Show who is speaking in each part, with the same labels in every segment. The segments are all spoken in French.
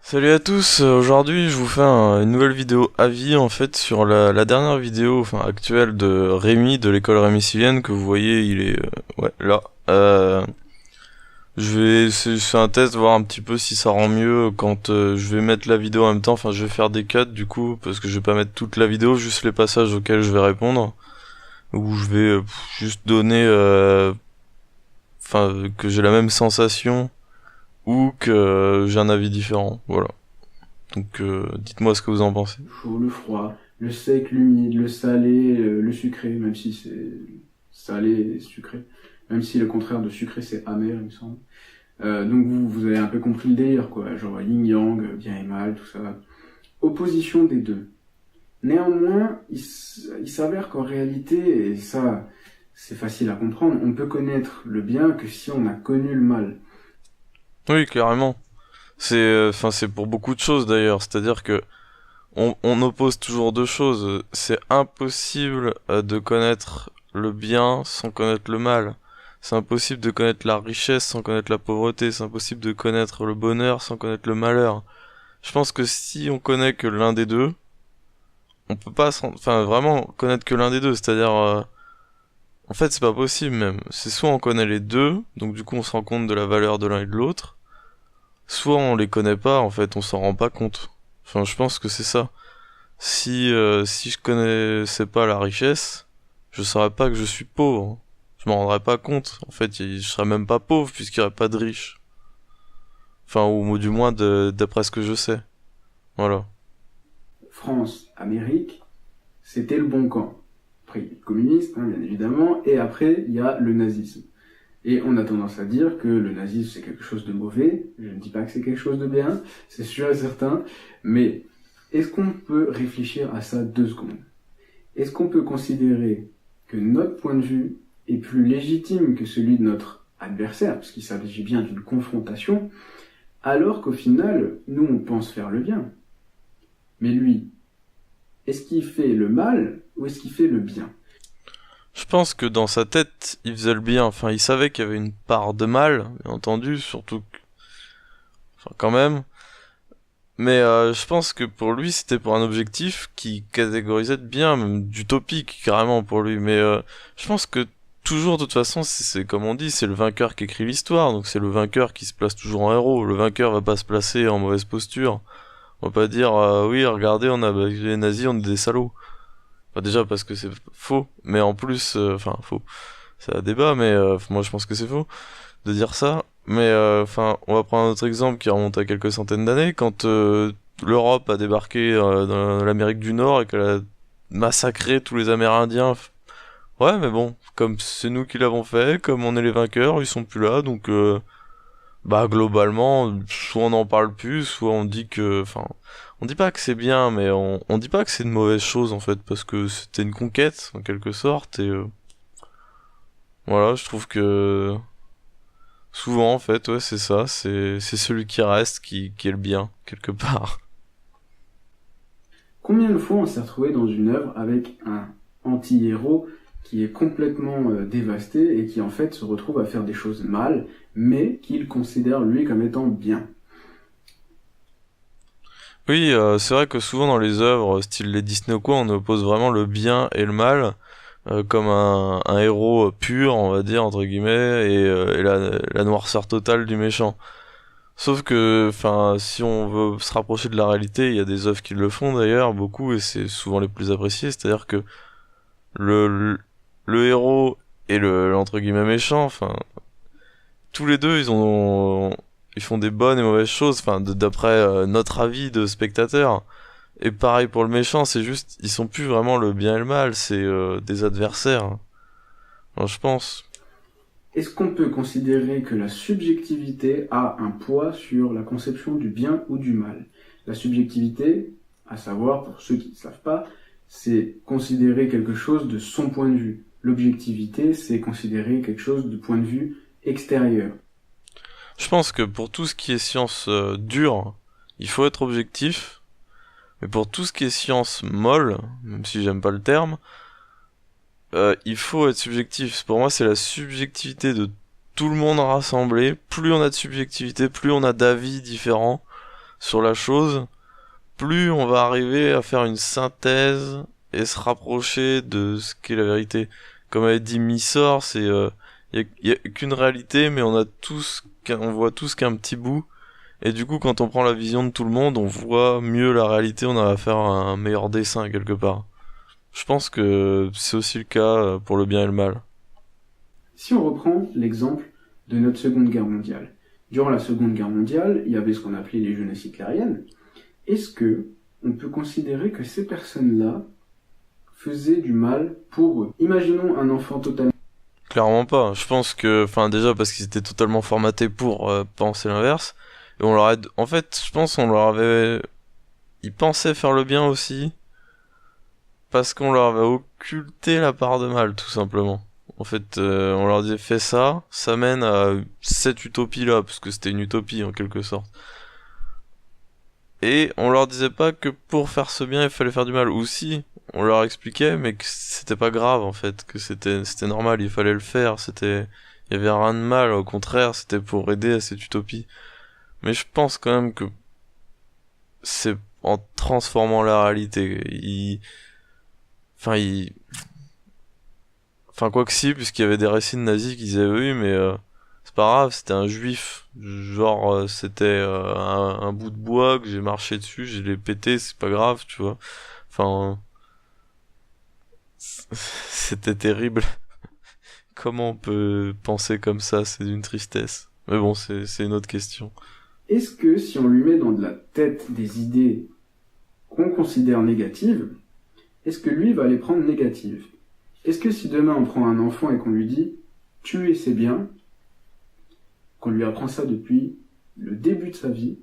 Speaker 1: Salut à tous, aujourd'hui je vous fais une nouvelle vidéo avis en fait sur la dernière vidéo actuelle de Rémi de l'école rémissilienne que vous voyez, il est ouais là. C'est un test, voir un petit peu si ça rend mieux quand je vais mettre la vidéo en même temps, je vais faire des cuts du coup parce que je vais pas mettre toute la vidéo, juste les passages auxquels je vais répondre, où je vais juste donner que j'ai la même sensation ou que j'ai un avis différent, voilà. Donc dites-moi ce que vous en pensez.
Speaker 2: Le chaud, le froid, le sec, l'humide, le salé, le sucré, même si c'est salé et sucré. Même si le contraire de sucré c'est amer, il me semble. Donc vous avez un peu compris le délire, quoi. Genre yin-yang, bien et mal, tout ça. Opposition des deux. Néanmoins, il s'avère qu'en réalité, et ça c'est facile à comprendre, on peut connaître le bien que si on a connu le mal.
Speaker 1: Oui, carrément. C'est pour beaucoup de choses d'ailleurs. C'est-à-dire que on oppose toujours deux choses. C'est impossible de connaître le bien sans connaître le mal. C'est impossible de connaître la richesse sans connaître la pauvreté. C'est impossible de connaître le bonheur sans connaître le malheur. Je pense que si on connaît que l'un des deux, on peut pas, vraiment connaître que l'un des deux. C'est-à-dire, en fait, c'est pas possible même. C'est soit on connaît les deux, donc du coup on se rend compte de la valeur de l'un et de l'autre, soit on les connaît pas, en fait, on s'en rend pas compte. Je pense que c'est ça. Si je connaissais pas la richesse, je saurais pas que je suis pauvre. Je m'en rendrais pas compte. En fait, je serais même pas pauvre puisqu'il y aurait pas de riches. Ou du moins d'après ce que je sais. Voilà.
Speaker 2: France, Amérique, c'était le bon camp. Après, il y a le communisme, hein, bien évidemment, et après, il y a le nazisme. Et on a tendance à dire que le nazisme c'est quelque chose de mauvais. Je ne dis pas que c'est quelque chose de bien, c'est sûr et certain. Mais est-ce qu'on peut réfléchir à ça 2 secondes? Est-ce qu'on peut considérer que notre point de vue est plus légitime que celui de notre adversaire, parce qu'il s'agit bien d'une confrontation, alors qu'au final, nous on pense faire le bien. Mais lui, est-ce qu'il fait le mal ou est-ce qu'il fait le bien?
Speaker 1: Je pense que dans sa tête, il faisait le bien. Il savait qu'il y avait une part de mal, bien entendu, surtout quand même. Mais je pense que pour lui, c'était pour un objectif qui catégorisait de bien, même d'utopique carrément pour lui. Mais je pense que toujours, de toute façon, c'est comme on dit, c'est le vainqueur qui écrit l'histoire. Donc c'est le vainqueur qui se place toujours en héros. Le vainqueur va pas se placer en mauvaise posture. On va pas dire oui, regardez, on a battu les nazis, on est des salauds. Déjà parce que c'est faux, mais en plus, faux. C'est un débat, mais moi je pense que c'est faux de dire ça. Mais on va prendre un autre exemple qui remonte à quelques centaines d'années, quand l'Europe a débarqué dans l'Amérique du Nord et qu'elle a massacré tous les Amérindiens. Ouais, mais bon, comme c'est nous qui l'avons fait, comme on est les vainqueurs, ils sont plus là, donc globalement, soit on n'en parle plus, soit on dit que, on dit pas que c'est bien, mais on dit pas que c'est une mauvaise chose en fait, parce que c'était une conquête en quelque sorte, et voilà, je trouve que souvent, en fait, ouais, c'est ça, c'est celui qui reste qui est le bien, quelque part.
Speaker 2: Combien de fois on s'est retrouvé dans une œuvre avec un anti-héros qui est complètement dévasté et qui en fait se retrouve à faire des choses mal, mais qu'il considère lui comme étant bien.
Speaker 1: Oui, c'est vrai que souvent dans les œuvres, style les Disney ou quoi, on oppose vraiment le bien et le mal, comme un héros pur, on va dire, entre guillemets, et la noirceur totale du méchant. Sauf que, si on veut se rapprocher de la réalité, il y a des œuvres qui le font d'ailleurs, beaucoup, et c'est souvent les plus appréciées, c'est-à-dire que le, le, le héros et l'entre guillemets méchant, tous les deux, ils font des bonnes et mauvaises choses, d'après notre avis de spectateur. Et pareil pour le méchant, c'est juste, ils sont plus vraiment le bien et le mal, c'est des adversaires. Alors, je pense.
Speaker 2: Est-ce qu'on peut considérer que la subjectivité a un poids sur la conception du bien ou du mal? La subjectivité, à savoir, pour ceux qui ne savent pas, c'est considérer quelque chose de son point de vue. L'objectivité, c'est considérer quelque chose de point de vue extérieur.
Speaker 1: Je pense que pour tout ce qui est science dure, il faut être objectif. Mais pour tout ce qui est science molle, même si j'aime pas le terme, il faut être subjectif. Pour moi, c'est la subjectivité de tout le monde rassemblé. Plus on a de subjectivité, plus on a d'avis différents. sur la chose, plus on va arriver à faire une synthèse et se rapprocher de ce qu'est la vérité. Comme avait dit Missor, c'est y a qu'une réalité, mais on voit tous qu'un petit bout. Et du coup, quand on prend la vision de tout le monde, on voit mieux la réalité, on arrive à faire un meilleur dessin quelque part. Je pense que c'est aussi le cas pour le bien et le mal.
Speaker 2: Si on reprend l'exemple de notre Seconde Guerre mondiale. Durant la Seconde Guerre mondiale, il y avait ce qu'on appelait les jeunesses hitlériennes. Est-ce que on peut considérer que ces personnes-là faisaient du mal pour eux? Imaginons un enfant totalement...
Speaker 1: Clairement pas. Je pense que, enfin déjà parce qu'ils étaient totalement formatés pour penser l'inverse. Et on leur a, en fait, je pense qu'on leur avait, ils pensaient faire le bien aussi, parce qu'on leur avait occulté la part de mal, tout simplement. En fait, on leur disait fais ça, ça mène à cette utopie-là, parce que c'était une utopie en quelque sorte. Et on leur disait pas que pour faire ce bien, il fallait faire du mal. Ou si, on leur expliquait, mais que c'était pas grave en fait, que c'était normal, il fallait le faire, il y avait rien de mal, au contraire, c'était pour aider à cette utopie. Mais je pense quand même que c'est en transformant la réalité. Enfin, enfin, quoi que si, puisqu'il y avait des récits de nazis qui disaient oui, mais c'est pas grave, c'était un juif. Genre, c'était un bout de bois que j'ai marché dessus, je l'ai pété, c'est pas grave, tu vois. Enfin, c'était terrible. Comment on peut penser comme ça? C'est d'une tristesse. Mais bon, c'est une autre question.
Speaker 2: Est-ce que si on lui met dans de la tête des idées qu'on considère négatives, est-ce que lui va les prendre négatives? Est-ce que si demain on prend un enfant et qu'on lui dit « tuer c'est bien », qu'on lui apprend ça depuis le début de sa vie,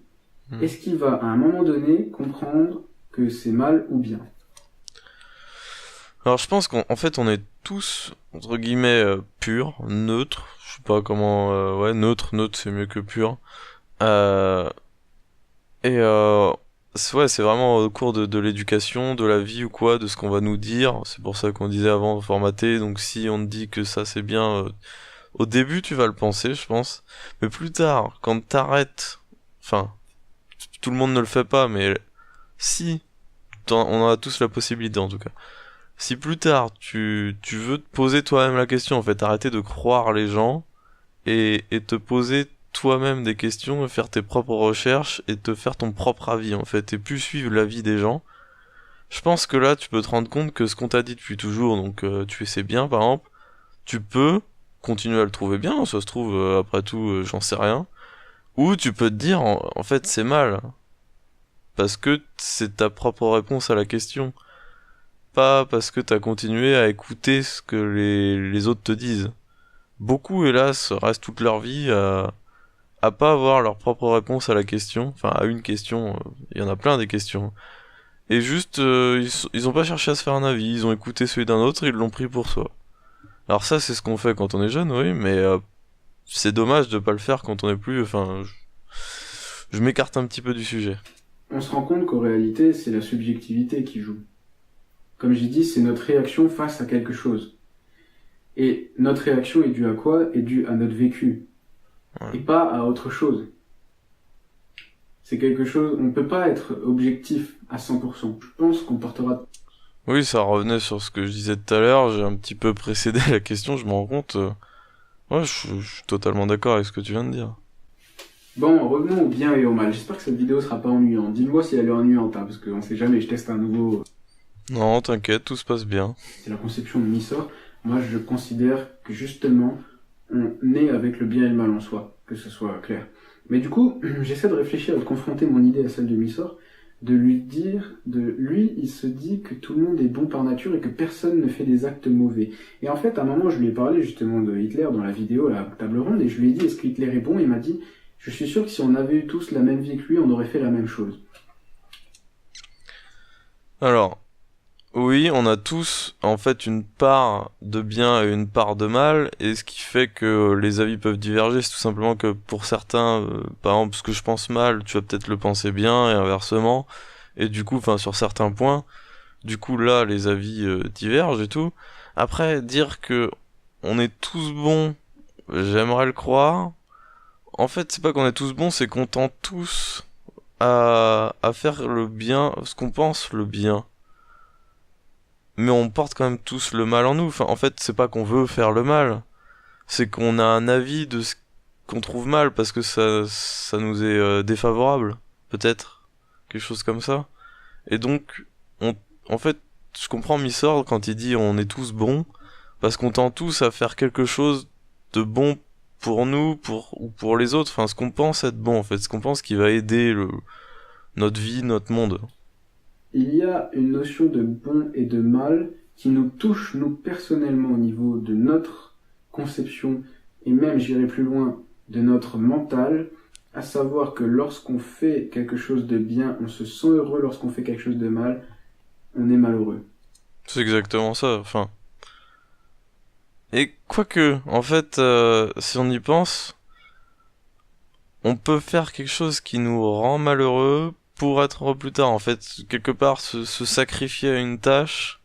Speaker 2: est-ce qu'il va à un moment donné comprendre que c'est mal ou bien?
Speaker 1: Alors je pense qu'en fait on est tous entre guillemets purs, neutres, je sais pas comment, ouais neutre c'est mieux que pur. Euh, et ouais c'est vraiment au cours de l'éducation, de la vie ou quoi, de ce qu'on va nous dire. C'est pour ça qu'on disait avant formaté. Donc si on te dit que ça c'est bien, au début tu vas le penser, je pense. Mais plus tard, quand t'arrêtes, enfin tout le monde ne le fait pas, mais si on en a tous la possibilité en tout cas. Si plus tard tu veux te poser toi-même la question, en fait, arrêter de croire les gens et te poser toi-même des questions, faire tes propres recherches et te faire ton propre avis en fait, et plus suivre l'avis des gens, je pense que là tu peux te rendre compte que ce qu'on t'a dit depuis toujours, donc tu sais bien par exemple, tu peux continuer à le trouver bien, ça se trouve après tout j'en sais rien, ou tu peux te dire en fait c'est mal, parce que c'est ta propre réponse à la question. Pas parce que t'as continué à écouter ce que les autres te disent. Beaucoup, hélas, restent toute leur vie à pas avoir leur propre réponse à la question, enfin à une question, il y en a plein des questions. Et juste, ils ont pas cherché à se faire un avis, ils ont écouté celui d'un autre et ils l'ont pris pour soi. Alors ça, c'est ce qu'on fait quand on est jeune, oui, mais c'est dommage de pas le faire quand on est plus, enfin, je m'écarte un petit peu du sujet.
Speaker 2: On se rend compte qu'en réalité, c'est la subjectivité qui joue. Comme j'ai dit, c'est notre réaction face à quelque chose. Et notre réaction est due à quoi? Est due à notre vécu. Ouais. Et pas à autre chose. C'est quelque chose, on peut pas être objectif à 100%. Je pense qu'on portera...
Speaker 1: Oui, ça revenait sur ce que je disais tout à l'heure, j'ai un petit peu précédé la question, je me rends compte. Ouais, je suis totalement d'accord avec ce que tu viens de dire.
Speaker 2: Bon, revenons au bien et au mal. J'espère que cette vidéo sera pas ennuyante. Dis-moi si elle est ennuyante, hein, parce qu'on sait jamais, je teste un nouveau...
Speaker 1: Non, t'inquiète, tout se passe bien.
Speaker 2: C'est la conception de Missor. Moi, je considère que justement, on est avec le bien et le mal en soi, que ce soit clair. Mais du coup, j'essaie de réfléchir, de confronter mon idée à celle de Missor, de lui dire, lui, il se dit que tout le monde est bon par nature et que personne ne fait des actes mauvais. Et en fait, à un moment, je lui ai parlé justement de Hitler dans la vidéo, la table ronde, et je lui ai dit, est-ce que Hitler est bon? Il m'a dit, je suis sûr que si on avait eu tous la même vie que lui, on aurait fait la même chose.
Speaker 1: Alors, oui, on a tous en fait une part de bien et une part de mal, et ce qui fait que les avis peuvent diverger, c'est tout simplement que pour certains, par exemple, ce que je pense mal, tu vas peut-être le penser bien, et inversement, et du coup, enfin, sur certains points, du coup, là, les avis divergent et tout. Après, dire que on est tous bons, j'aimerais le croire. En fait, c'est pas qu'on est tous bons, c'est qu'on tend tous à faire le bien, ce qu'on pense le bien. Mais on porte quand même tous le mal en nous. Enfin, en fait, c'est pas qu'on veut faire le mal, c'est qu'on a un avis de ce qu'on trouve mal parce que ça nous est défavorable, peut-être, quelque chose comme ça. Et donc, on, en fait, je comprends Missord quand il dit on est tous bons, parce qu'on tend tous à faire quelque chose de bon pour nous, ou pour les autres. Enfin, ce qu'on pense être bon, en fait, ce qu'on pense qui va aider notre vie, notre monde.
Speaker 2: Il y a une notion de bon et de mal qui nous touche, nous, personnellement, au niveau de notre conception, et même, j'irai plus loin, de notre mental, à savoir que lorsqu'on fait quelque chose de bien, on se sent heureux, lorsqu'on fait quelque chose de mal, on est malheureux.
Speaker 1: C'est exactement ça. Enfin, et quoique, en fait, si on y pense, on peut faire quelque chose qui nous rend malheureux pour être heureux plus tard. En fait, quelque part, se sacrifier à une tâche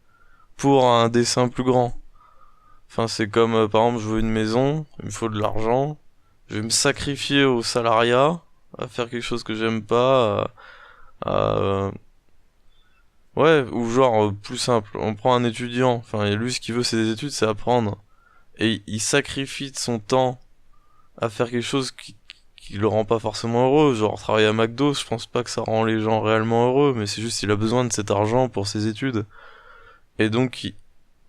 Speaker 1: pour un dessein plus grand. Enfin, c'est comme, par exemple, je veux une maison, il me faut de l'argent, je vais me sacrifier au salariat, à faire quelque chose que j'aime pas, ouais, ou genre, plus simple, on prend un étudiant, enfin, et lui, ce qu'il veut, c'est des études, c'est apprendre. Et il sacrifie de son temps à faire quelque chose qui le rend pas forcément heureux, genre travailler à McDo, je pense pas que ça rend les gens réellement heureux, mais c'est juste qu'il a besoin de cet argent pour ses études. Et donc,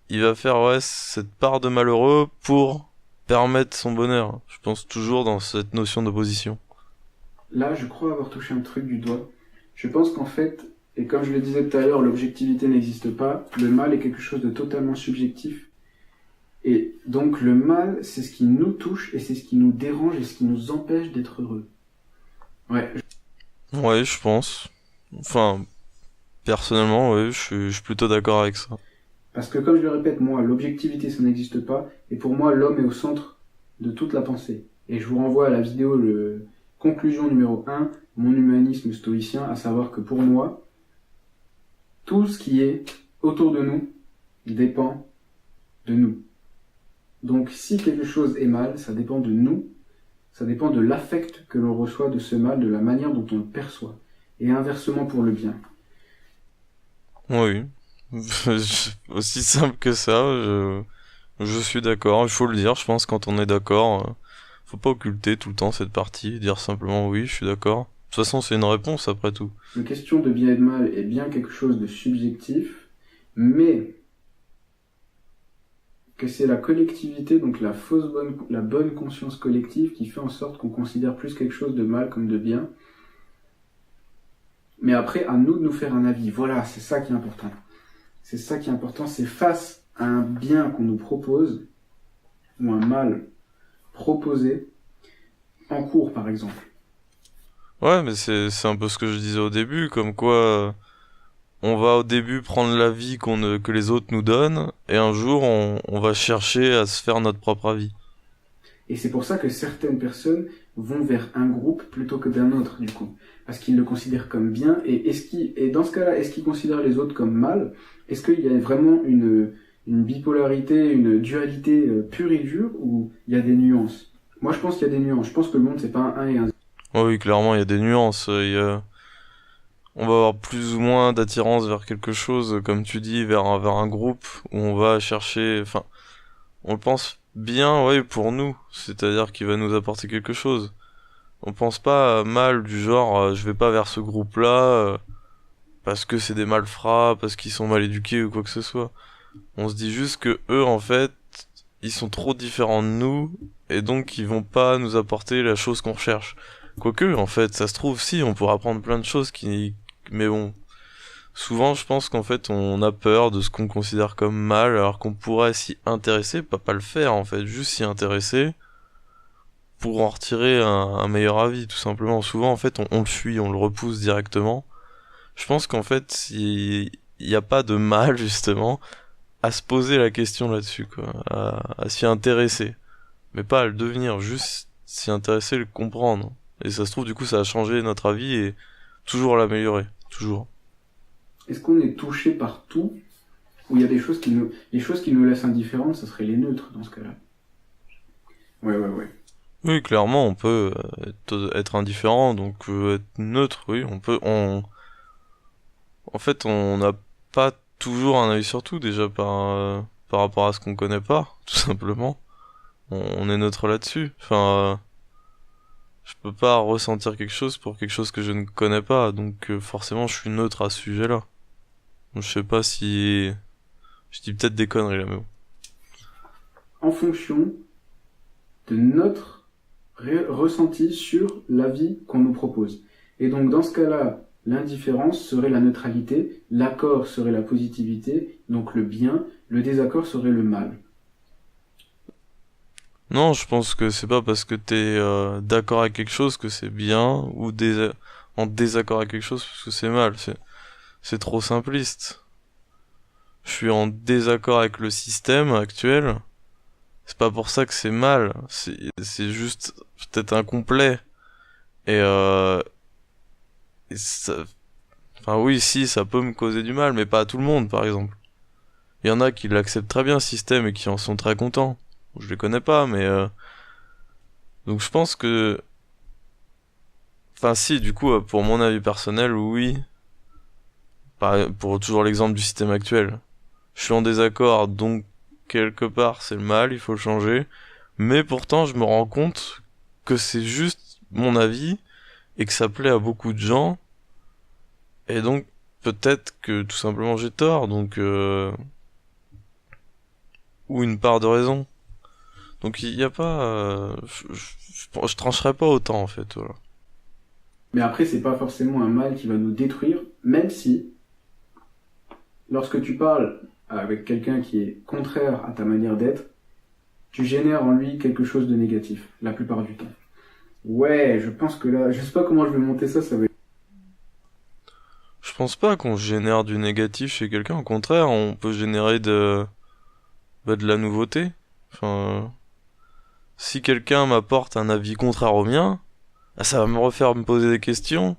Speaker 1: il va faire, ouais, cette part de malheureux pour permettre son bonheur. Je pense toujours dans cette notion d'opposition.
Speaker 2: Là, je crois avoir touché un truc du doigt. Je pense qu'en fait, et comme je le disais tout à l'heure, l'objectivité n'existe pas. Le mal est quelque chose de totalement subjectif. Et donc le mal, c'est ce qui nous touche et c'est ce qui nous dérange et ce qui nous empêche d'être heureux. Ouais.
Speaker 1: Ouais, je pense. Enfin, personnellement, ouais, je suis plutôt d'accord avec ça.
Speaker 2: Parce que comme je le répète, moi, l'objectivité, ça n'existe pas. Et pour moi, l'homme est au centre de toute la pensée. Et je vous renvoie à la vidéo, conclusion numéro 1, mon humanisme stoïcien, à savoir que pour moi, tout ce qui est autour de nous dépend de nous. Donc si quelque chose est mal, ça dépend de nous, ça dépend de l'affect que l'on reçoit de ce mal, de la manière dont on le perçoit. Et inversement pour le bien.
Speaker 1: Oui. Aussi simple que ça, je suis d'accord, il faut le dire, je pense, quand on est d'accord. Faut pas occulter tout le temps cette partie, dire simplement oui, je suis d'accord. De toute façon, c'est une réponse après tout.
Speaker 2: La question de bien et de mal est bien quelque chose de subjectif, mais que c'est la collectivité, donc la bonne conscience collective qui fait en sorte qu'on considère plus quelque chose de mal comme de bien. Mais après, à nous de nous faire un avis. Voilà, c'est ça qui est important. C'est ça qui est important, c'est face à un bien qu'on nous propose, ou un mal proposé, en cours par exemple.
Speaker 1: Ouais, mais c'est un peu ce que je disais au début, comme quoi on va au début prendre l'avis que les autres nous donnent, et un jour on va chercher à se faire notre propre avis.
Speaker 2: Et c'est pour ça que certaines personnes vont vers un groupe plutôt que d'un autre, du coup. Parce qu'ils le considèrent comme bien, et dans ce cas-là, est-ce qu'ils considèrent les autres comme mal? Est-ce qu'il y a vraiment une bipolarité, une dualité pure et dure, ou il y a des nuances? Moi, je pense qu'il y a des nuances. Je pense que le monde, c'est pas un 1 et un 0.
Speaker 1: Ouais, oui, clairement, il y a des nuances. On va avoir plus ou moins d'attirance vers quelque chose, comme tu dis, vers un groupe où on va chercher, enfin, on le pense bien, ouais, pour nous. C'est-à-dire qu'il va nous apporter quelque chose. On pense pas mal du genre, je vais pas vers ce groupe-là, parce que c'est des malfrats, parce qu'ils sont mal éduqués ou quoi que ce soit. On se dit juste que eux, en fait, ils sont trop différents de nous, et donc ils vont pas nous apporter la chose qu'on recherche. Quoique, en fait, ça se trouve, si, on pourra apprendre plein de choses mais bon. Souvent, je pense qu'en fait, on a peur de ce qu'on considère comme mal, alors qu'on pourrait s'y intéresser, pas le faire, en fait, juste s'y intéresser, pour en retirer un meilleur avis, tout simplement. Souvent, en fait, on le fuit, on le repousse directement. Je pense qu'en fait, il n'y a pas de mal, justement, à se poser la question là-dessus, quoi, à s'y intéresser. Mais pas à le devenir, juste s'y intéresser, le comprendre. Et ça se trouve, du coup, ça a changé notre avis et toujours l'améliorer. Toujours.
Speaker 2: Est-ce qu'on est touché par tout, ou il y a les choses qui nous laissent indifférentes, ça serait les neutres dans ce cas-là? Ouais, ouais, ouais.
Speaker 1: Oui, clairement, on peut être indifférent, donc être neutre, oui, on peut, en fait, on n'a pas toujours un œil sur tout, déjà par rapport à ce qu'on connaît pas, tout simplement. On est neutre là-dessus. Enfin, je peux pas ressentir quelque chose pour quelque chose que je ne connais pas, donc forcément, je suis neutre à ce sujet-là. Je sais pas si, je dis peut-être des conneries là, mais bon.
Speaker 2: En fonction de notre ressenti sur la vie qu'on nous propose. Et donc dans ce cas-là, l'indifférence serait la neutralité, l'accord serait la positivité, donc le bien, le désaccord serait le mal.
Speaker 1: Non, je pense que c'est pas parce que t'es d'accord avec quelque chose que c'est bien, ou en désaccord avec quelque chose parce que c'est mal. C'est trop simpliste. Je suis en désaccord avec le système actuel. C'est pas pour ça que c'est mal. C'est juste peut-être incomplet. Et, et ça, enfin oui, si, ça peut me causer du mal, mais pas à tout le monde, par exemple. Il y en a qui l'acceptent très bien, ce système, et qui en sont très contents. Je les connais pas, mais donc je pense que, enfin si, du coup, pour mon avis personnel, oui. Pour toujours l'exemple du système actuel. Je suis en désaccord, donc quelque part c'est le mal, il faut le changer. Mais pourtant, je me rends compte que c'est juste mon avis et que ça plaît à beaucoup de gens. Et donc, peut-être que tout simplement j'ai tort, donc ou une part de raison. Donc il y a pas, je trancherai pas autant en fait. Voilà.
Speaker 2: Mais après, c'est pas forcément un mal qui va nous détruire, même si, lorsque tu parles avec quelqu'un qui est contraire à ta manière d'être, tu génères en lui quelque chose de négatif, la plupart du temps. Ouais, je pense que là, je sais pas comment je vais monter ça, ça va être...
Speaker 1: Je pense pas qu'on génère du négatif chez quelqu'un. Au contraire, on peut générer de la nouveauté. Enfin, si quelqu'un m'apporte un avis contraire au mien, ah, ça va me refaire me poser des questions.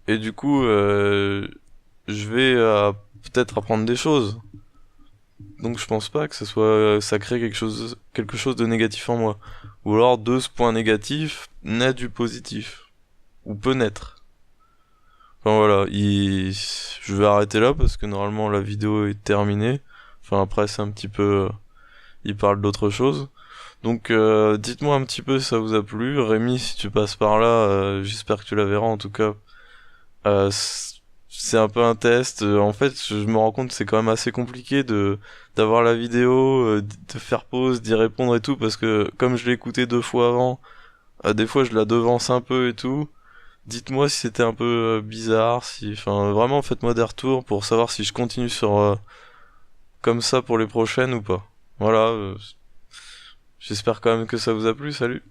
Speaker 1: Et du coup, je vais peut-être apprendre des choses. Donc je pense pas que ça crée quelque chose de négatif en moi. Ou alors de ce point négatif naît du positif. Ou peut naître. Enfin voilà, je vais arrêter là parce que normalement la vidéo est terminée. Enfin après c'est un petit peu, il parle d'autre chose. Donc dites-moi un petit peu si ça vous a plu. Rémi, si tu passes par là, j'espère que tu la verras en tout cas. C'est un peu un test. En fait, je me rends compte que c'est quand même assez compliqué de d'avoir la vidéo, de faire pause, d'y répondre et tout, parce que comme je l'ai écouté 2 fois avant, des fois je la devance un peu et tout. Dites-moi si c'était un peu bizarre, si, enfin, vraiment faites-moi des retours pour savoir si je continue sur comme ça pour les prochaines ou pas. Voilà. J'espère quand même que ça vous a plu. Salut.